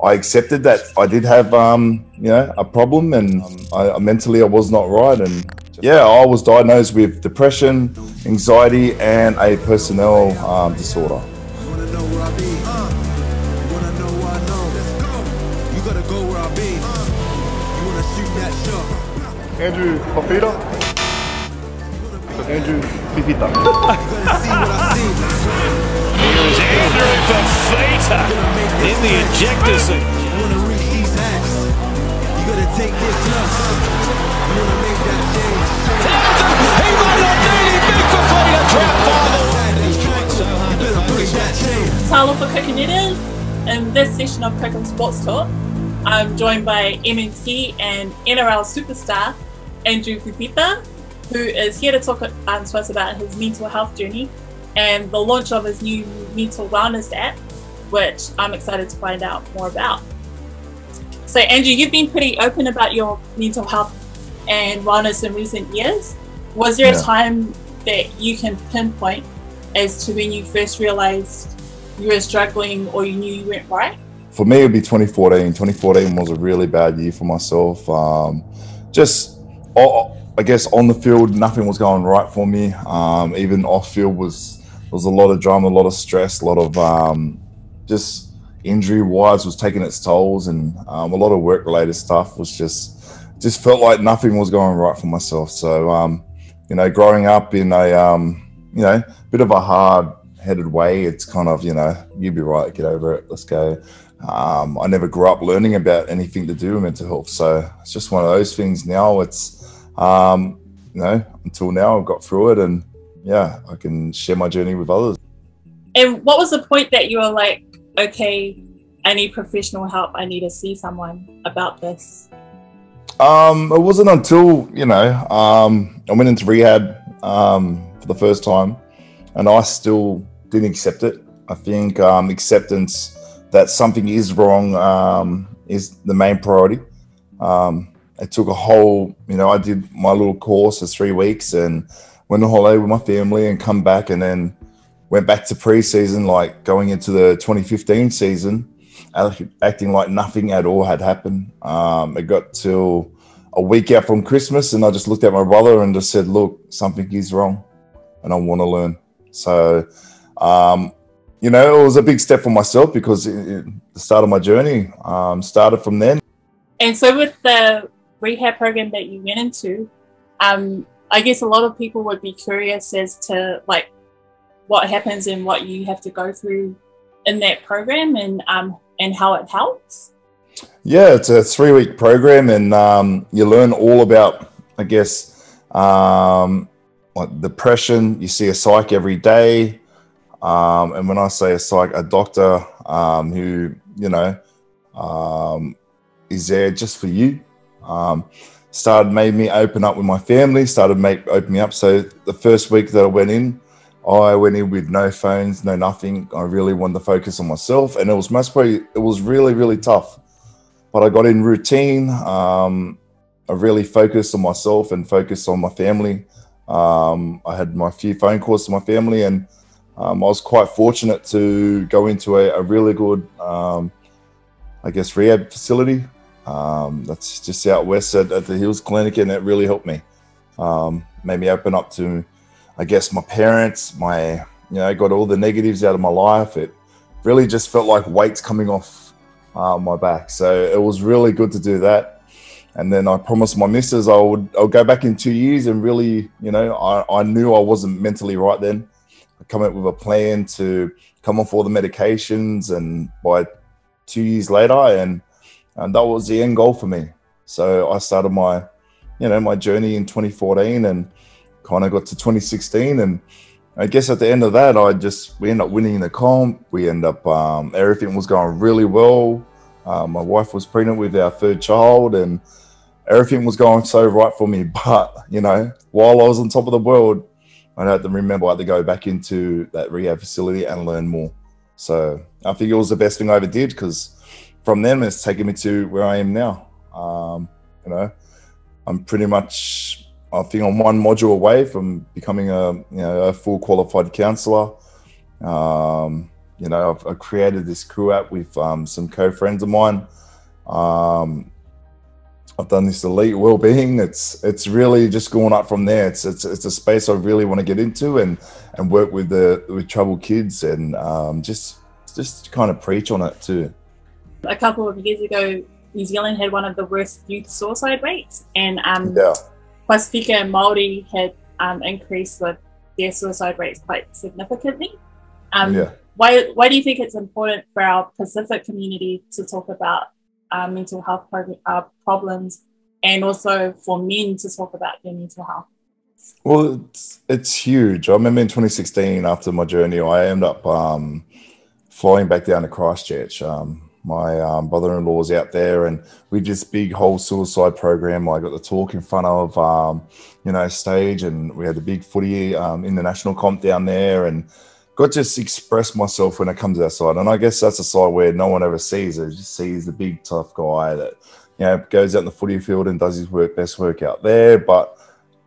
I accepted that I did have, a problem, and mentally I was not right. And yeah, I was diagnosed with depression, anxiety, and a personnel disorder. Andrew Fifita. Andrew Fifita. Here is Andrew Fifita in the ejector seat. He might not need it, big Fifita trap final. Talo for Coconutters. In this session of Coconut Sports Talk, I'm joined by MMT and NRL superstar Andrew Fifita, who is here to talk to us about his mental health journey and the launch of his new mental wellness app, which I'm excited to find out more about. So Andrew, you've been pretty open about your mental health and wellness in recent years. Was there a time that you can pinpoint as to when you first realized you were struggling or you knew you weren't right? For me, it would be 2014. 2014 was a really bad year for myself. I guess on the field, nothing was going right for me. Even off field was a lot of drama, a lot of stress, a lot of just injury-wise was taking its tolls, and a lot of work-related stuff was just felt like nothing was going right for myself. So, growing up in a bit of a hard-headed way, it's kind of, you'll be right, get over it, let's go. I never grew up learning about anything to do with mental health, so it's just one of those things. Now it's until now I've got through it, and yeah, I can share my journey with others. And what was the point that you were like, okay, I need professional help, I need to see someone about this? It wasn't until I went into rehab for the first time, and I still didn't accept it. I think acceptance that something is wrong is the main priority. It took a whole, I did my little course of 3 weeks and went on holiday with my family and come back, and then went back to pre-season, like going into the 2015 season, acting like nothing at all had happened. It got till a week out from Christmas, and I just looked at my brother and just said, look, something is wrong and I want to learn. So, it was a big step for myself, because the start of my journey started from then. And so with the rehab program that you went into, I guess a lot of people would be curious as to like what happens and what you have to go through in that program, and how it helps. Yeah, it's a 3-week program, and you learn all about, I guess, like depression. You see a psych every day. And when I say a psych, a doctor who, is there just for you. Made me open up with my family, open me up. So the first week that I went in with no phones, no nothing. I really wanted to focus on myself, and it was really, really tough. But I got in routine. I really focused on myself and focused on my family. I had my few phone calls to my family, and I was quite fortunate to go into a really good, rehab facility. That's just out west at the Hills Clinic, and it really helped me. Made me open up to, I guess, my parents, got all the negatives out of my life. It really just felt like weights coming off my back. So it was really good to do that. And then I promised my missus I'll go back in 2 years, and really, I knew I wasn't mentally right then. I come up with a plan to come off all the medications, and by 2 years later, and that was the end goal for me. So I started my, my journey in 2014, and kind of got to 2016. And I guess at the end of that, we ended up winning the comp. We ended up, everything was going really well. My wife was pregnant with our third child, and everything was going so right for me. But, while I was on top of the world, I had to remember I had to go back into that rehab facility and learn more. So I think it was the best thing I ever did, because from then it's taken me to where I am now. I'm pretty much, I think I'm one module away from becoming a full qualified counsellor. you know, I've created this Croo app with some co-friends of mine. I've done this elite well-being. It's really just going up from there. It's a space I really want to get into and work with troubled kids and just kind of preach on it too. A couple of years ago, New Zealand had one of the worst youth suicide rates, and Pasifika and Maori had increased their suicide rates quite significantly. Why do you think it's important for our Pacific community to talk about mental health problems, and also for men to talk about their mental health? Well, it's huge. I remember in 2016, after my journey, I ended up flying back down to Christchurch. My brother-in-law was out there, and we did this big whole suicide program. I got to talk in front of, you know, stage, and we had the big footy international comp down there, and got to just express myself when it comes to that side. And I guess that's a side where no one ever sees it. Just sees the big tough guy that, you know, goes out in the footy field and does his best work out there. But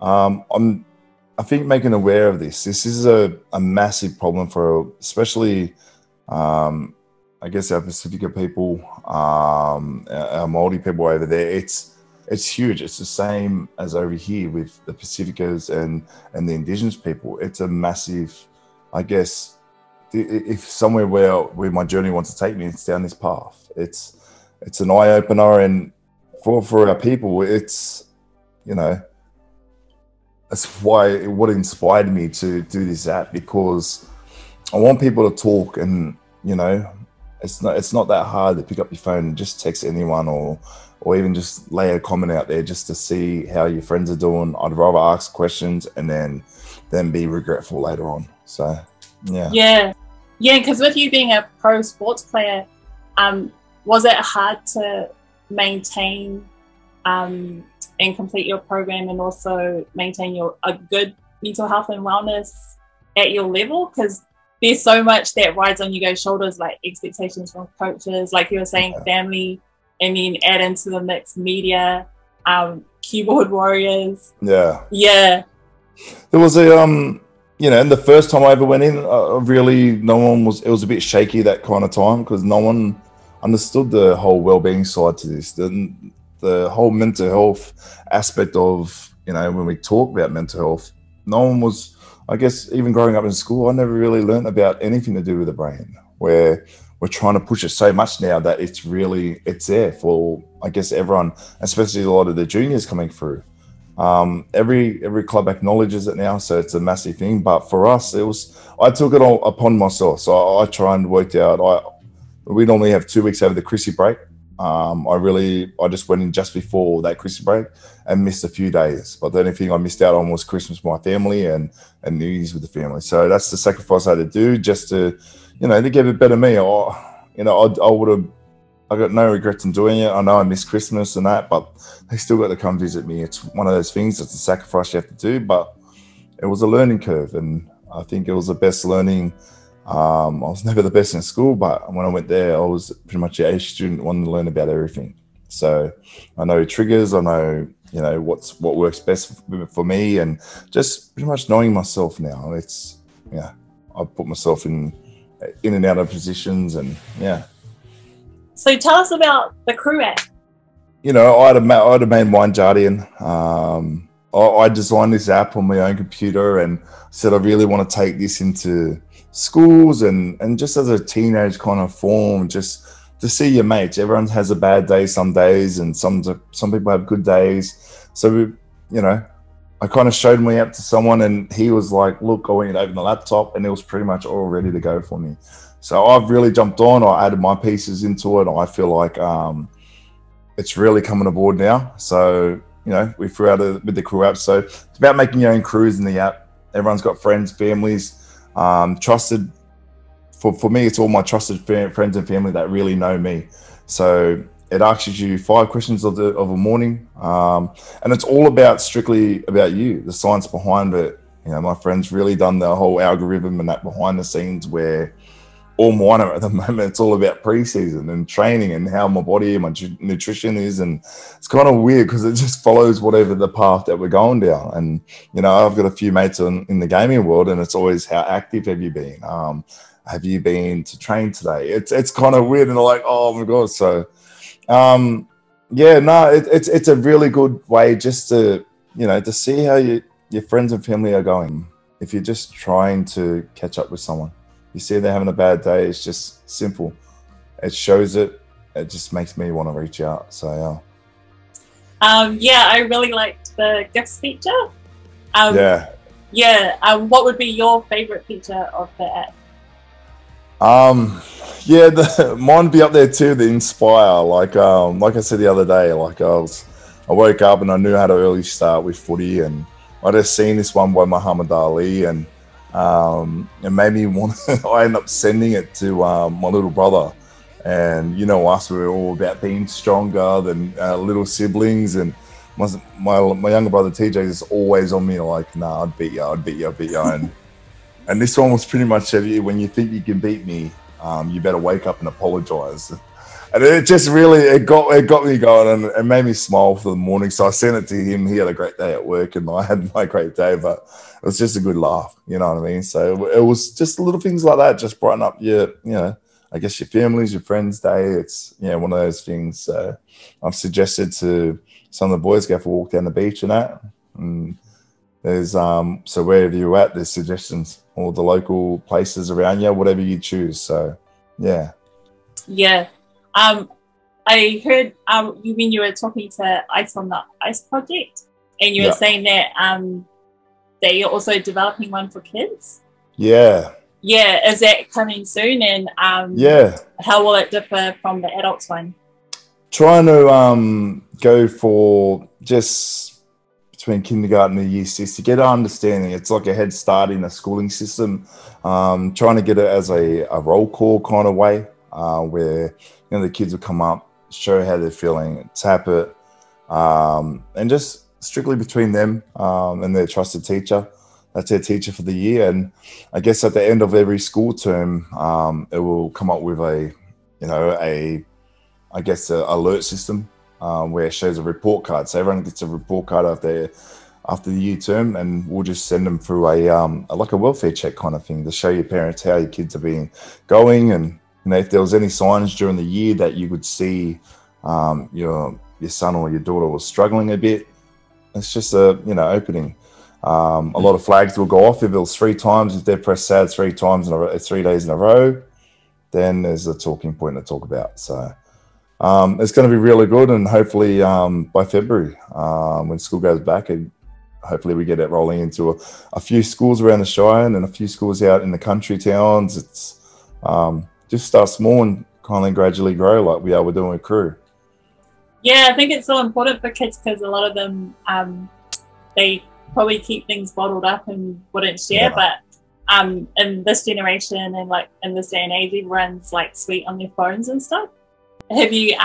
I think making aware of this is a massive problem for especially, I guess, our Pasifika people, our Maori people over there. It's huge. It's the same as over here with the Pacificas and the Indigenous people. It's a massive, I guess, if somewhere where my journey wants to take me, it's down this path. It's an eye opener, and for our people, it's, you know, that's what inspired me to do this app, because I want people to talk, and, you know, it's not that hard to pick up your phone and just text anyone, or even just lay a comment out there just to see how your friends are doing. I'd rather ask questions and then be regretful later on. So, yeah. Because with you being a pro sports player, was it hard to maintain and complete your program, and also maintain a good mental health and wellness at your level? Because there's so much that rides on you guys' shoulders, like expectations from coaches, like you were saying, family, and then add into the mix media, keyboard warriors. Yeah. There was a you know, and the first time I ever went in, it was a bit shaky that kind of time, because no one understood the whole well-being side to this. The whole mental health aspect of, you know, when we talk about mental health, no one was, I guess, even growing up in school, I never really learned about anything to do with the brain, where we're trying to push it so much now that it's there for, I guess, everyone, especially a lot of the juniors coming through. Every club acknowledges it now, so it's a massive thing. But for us, I took it all upon myself. So I try and worked out. We normally have 2 weeks over the Chrissy break. I just went in just before that Chrissy break and missed a few days. But the only thing I missed out on was Christmas with my family and New Year's with the family. So that's the sacrifice I had to do just to, you know, to give it better me. I got no regrets in doing it. I know I missed Christmas and that, but they still got to come visit me. It's one of those things. It's a sacrifice you have to do, but it was a learning curve, and I think it was the best learning. I was never the best in school, but when I went there, I was pretty much an A student, wanting to learn about everything. So I know triggers. I know, you know, what works best for me, and just pretty much knowing myself now. I put myself in and out of positions, and So tell us about the Croo app. You know, I'd have made Wine Jardian. I designed this app on my own computer and said I really want to take this into schools and just as a teenage kind of form, just to see your mates. Everyone has a bad day some days, and some people have good days. So, you know, I kind of showed my app to someone, and he was like, look, I went over the laptop, and it was pretty much all ready to go for me. So I've really jumped on. I added my pieces into it. I feel like it's really coming aboard now. So, you know, we threw out with the Croo app. So it's about making your own crews in the app. Everyone's got friends, families, trusted. For me, it's all my trusted friends and family that really know me. So it asks you 5 questions of a morning. And it's all strictly about you, the science behind it. You know, my friend's really done the whole algorithm and that behind the scenes, where all mine are at the moment, it's all about pre-season and training and how my body and my nutrition is. And it's kind of weird because it just follows whatever the path that we're going down. And, you know, I've got a few mates in the gaming world, and it's always, how active have you been? have you been to train today? It's kind of weird, and they're like, oh my god. So yeah, no, it's a really good way just to, you know, to see how your friends and family are going. If you're just trying to catch up with someone, you see they're having a bad day, it's just simple. It shows it. It just makes me want to reach out. So yeah, I really liked the gifts feature. yeah. What would be your favorite feature of the app? Yeah, mine would be up there too. The inspire, like I said the other day, like I woke up and I knew how to early start with footy, and I just seen this one by Muhammad Ali, and it made me want. I ended up sending it to my little brother, and you know us, we were all about being stronger than little siblings, and my younger brother TJ is always on me like, nah, I'd beat you, and this one was pretty much, when you think you can beat me, you better wake up and apologize. And it just really, it got me going, and it made me smile for the morning. So I sent it to him. He had a great day at work, and I had my great day, but it was just a good laugh. You know what I mean? So it was just little things like that, just brighten up your, you know, I guess your family's, your friends' day. It's, yeah, one of those things. So I've suggested to some of the boys go for a walk down the beach and that. And there's so wherever you're at, there's suggestions, all the local places around you, whatever you choose. So yeah. Yeah. I heard you when you were talking to Ice on the Ice project, and you were saying that that you're also developing one for kids. Yeah. Yeah, is that coming soon? And yeah, how will it differ from the adults one? Trying to go for just between kindergarten and year 6 to get an understanding. It's like a head start in the schooling system. Trying to get it as a roll call kind of way, where, you know, the kids will come up, show how they're feeling, tap it, and just strictly between them and their trusted teacher. That's their teacher for the year. And I guess at the end of every school term, it will come up with a, you know, I guess a alert system where it shows a report card. So everyone gets a report card after the year term, and we'll just send them through a like a welfare check kind of thing to show your parents how your kids are being going, and, you know, if there was any signs during the year that you could see your son or your daughter was struggling a bit. It's just a, you know, opening. A lot of flags will go off if it was 3 times. If they press sad 3 times in a row, 3 days in a row, then there's a talking point to talk about. So it's going to be really good, and hopefully by February, when school goes back, and hopefully we get it rolling into a few schools around the Shire and a few schools out in the country towns. It's just start small and kind of gradually grow like we are doing with Croo. Yeah, I think it's so important for kids because a lot of them, they probably keep things bottled up and wouldn't share. But in this generation and like in this day and age, everyone's like sweet on their phones and stuff. Have you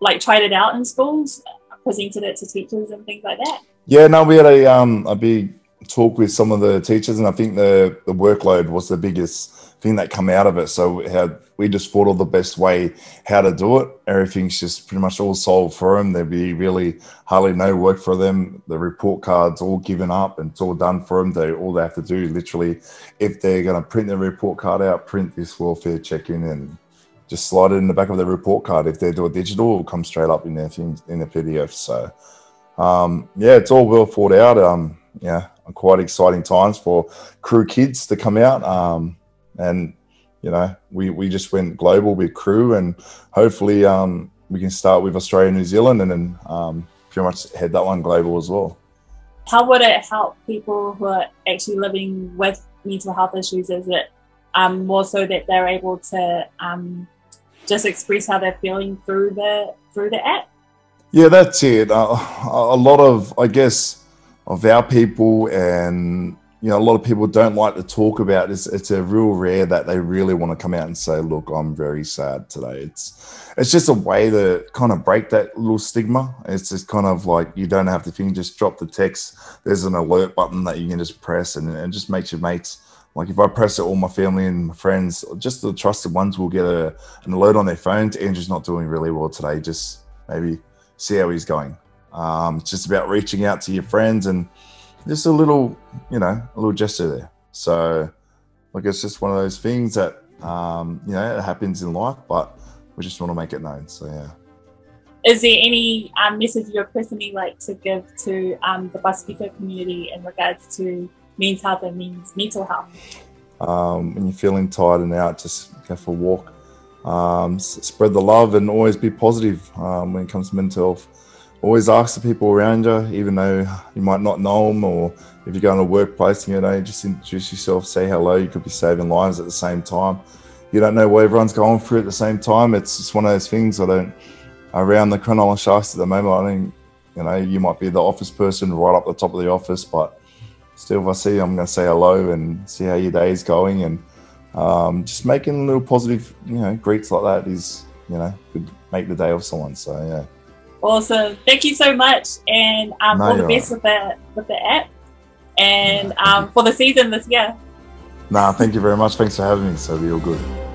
like tried it out in schools, presented it to teachers and things like that? Yeah, no, we had a big talk with some of the teachers, and I think the workload was the biggest thing that come out of it. So we just thought of the best way how to do it. Everything's just pretty much all solved for them. There'd be really hardly no work for them. The report card's all given up and it's all done for them. All they have to do, literally, if they're going to print the report card out, print this welfare check in and just slide it in the back of the report card. If they do it digital, it'll come straight up in their things in the PDF. So yeah, it's all well thought out. Yeah, quite exciting times for Croo kids to come out. And, you know, we just went global with Croo, and hopefully we can start with Australia and New Zealand, and then pretty much head that one global as well. How would it help people who are actually living with mental health issues? Is it more so that they're able to just express how they're feeling through the app? Yeah, that's it. A lot of, I guess, of our people, and, you know, a lot of people don't like to talk about this. It's a real rare that they really want to come out and say, look, I'm very sad today. It's just a way to kind of break that little stigma. It's just kind of like, you don't have to think, just drop the text. There's an alert button that you can just press, and it just makes your mates, like if I press it, all my family and my friends, just the trusted ones, will get an alert on their phones. Andrew's not doing really well today. Just maybe see how he's going. It's just about reaching out to your friends and just a little, you know, a little gesture there. So like it's just one of those things that you know, it happens in life, but we just want to make it known. So yeah. Is there any message you'd personally like to give to the Pasifika community in regards to men's health and mental health? When you're feeling tired and out, just go for a walk. Spread the love and always be positive when it comes to mental health. Always ask the people around you, even though you might not know them, or if you go in a workplace, you know, just introduce yourself, say hello. You could be saving lives at the same time. You don't know what everyone's going through at the same time. It's just one of those things. Around the Cronulla Sharks at the moment, I think, you know, you might be the office person right up the top of the office, but still, if I see you, I'm going to say hello and see how your day is going. And just making little positive, you know, greets like that is, you know, could make the day of someone. So yeah. Awesome. Thank you so much, and all the best with the app and for the season this year. Thank you very much. Thanks for having me. So it'll be all good.